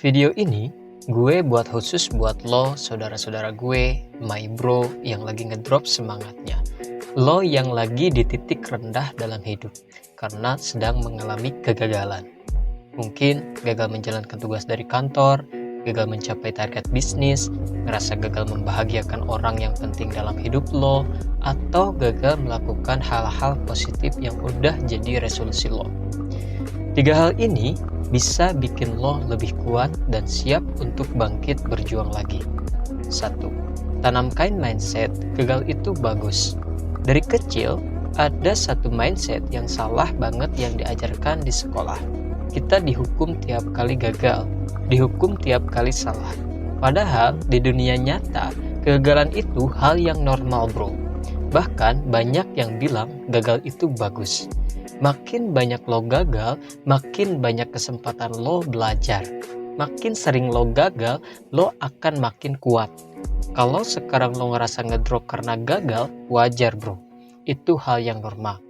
Video ini gue buat khusus buat lo, saudara-saudara gue, my bro yang lagi ngedrop semangatnya. Lo yang lagi di titik rendah dalam hidup karena sedang mengalami kegagalan. Mungkin gagal menjalankan tugas dari kantor, gagal mencapai target bisnis, ngerasa gagal membahagiakan orang yang penting dalam hidup lo, atau gagal melakukan hal-hal positif yang udah jadi resolusi lo. 3 hal ini bisa bikin lo lebih kuat dan siap untuk bangkit berjuang lagi. 1. Tanamkan mindset gagal itu bagus. Dari kecil, ada satu mindset yang salah banget yang diajarkan di sekolah. Kita dihukum tiap kali gagal, dihukum tiap kali salah. Padahal di dunia nyata, kegagalan itu hal yang normal bro. Bahkan banyak yang bilang gagal itu bagus. Makin banyak lo gagal, makin banyak kesempatan lo belajar. Makin sering lo gagal, lo akan makin kuat. Kalau sekarang lo ngerasa ngedrop karena gagal, wajar bro. Itu hal yang normal.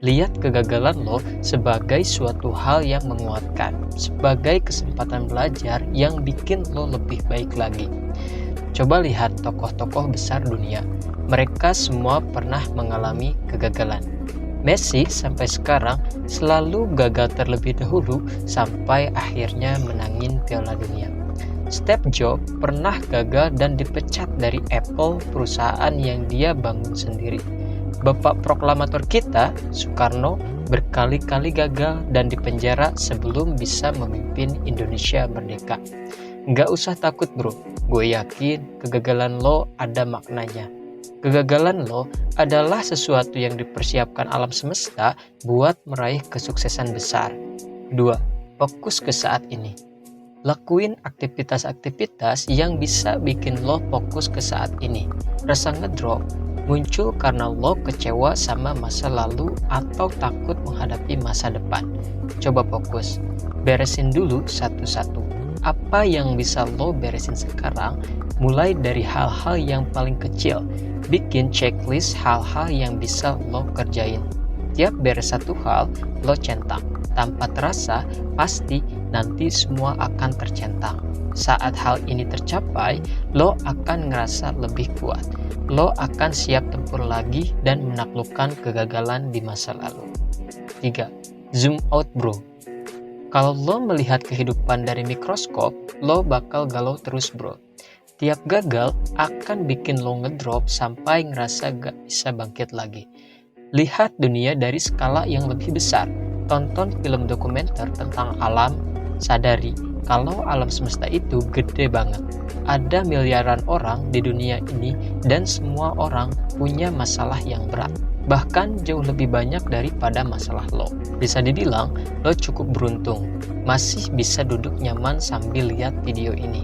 Lihat kegagalan lo sebagai suatu hal yang menguatkan, sebagai kesempatan belajar yang bikin lo lebih baik lagi. Coba lihat tokoh-tokoh besar dunia. Mereka semua pernah mengalami kegagalan. Messi sampai sekarang selalu gagal terlebih dahulu sampai akhirnya menangin Piala Dunia. Steve Jobs pernah gagal dan dipecat dari Apple, perusahaan yang dia bangun sendiri. Bapak proklamator kita, Soekarno, berkali-kali gagal dan dipenjara sebelum bisa memimpin Indonesia merdeka. Nggak usah takut bro, gue yakin kegagalan lo ada maknanya. Kegagalan lo adalah sesuatu yang dipersiapkan alam semesta buat meraih kesuksesan besar. 2. Fokus ke saat ini. Lakuin aktivitas-aktivitas yang bisa bikin lo fokus ke saat ini. Rasa ngedrop muncul karena lo kecewa sama masa lalu atau takut menghadapi masa depan. Coba fokus, beresin dulu satu-satu. Apa yang bisa lo beresin sekarang? Mulai dari hal-hal yang paling kecil. Bikin checklist hal-hal yang bisa lo kerjain. Tiap beres satu hal, lo centang. Tanpa terasa, pasti nanti semua akan tercentang. Saat hal ini tercapai, lo akan ngerasa lebih kuat. Lo akan siap tempur lagi dan menaklukkan kegagalan di masa lalu. 3. Zoom out bro. Kalau lo melihat kehidupan dari mikroskop, lo bakal galau terus bro. Tiap gagal akan bikin lo ngedrop sampai ngerasa gak bisa bangkit lagi. Lihat dunia dari skala yang lebih besar. Tonton film dokumenter tentang alam, sadari kalau alam semesta itu gede banget. Ada miliaran orang di dunia ini dan semua orang punya masalah yang berat. Bahkan jauh lebih banyak daripada masalah lo. Bisa dibilang lo cukup beruntung, masih bisa duduk nyaman sambil lihat video ini.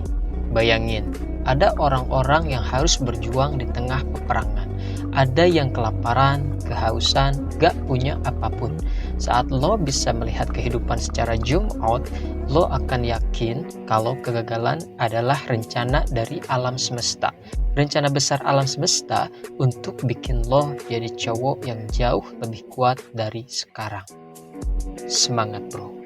Bayangin, ada orang-orang yang harus berjuang di tengah peperangan. Ada yang kelaparan, kehausan, gak punya apapun. Saat lo bisa melihat kehidupan secara zoom out, lo akan yakin kalau kegagalan adalah rencana dari alam semesta. Rencana besar alam semesta untuk bikin lo jadi cowok yang jauh lebih kuat dari sekarang. Semangat bro!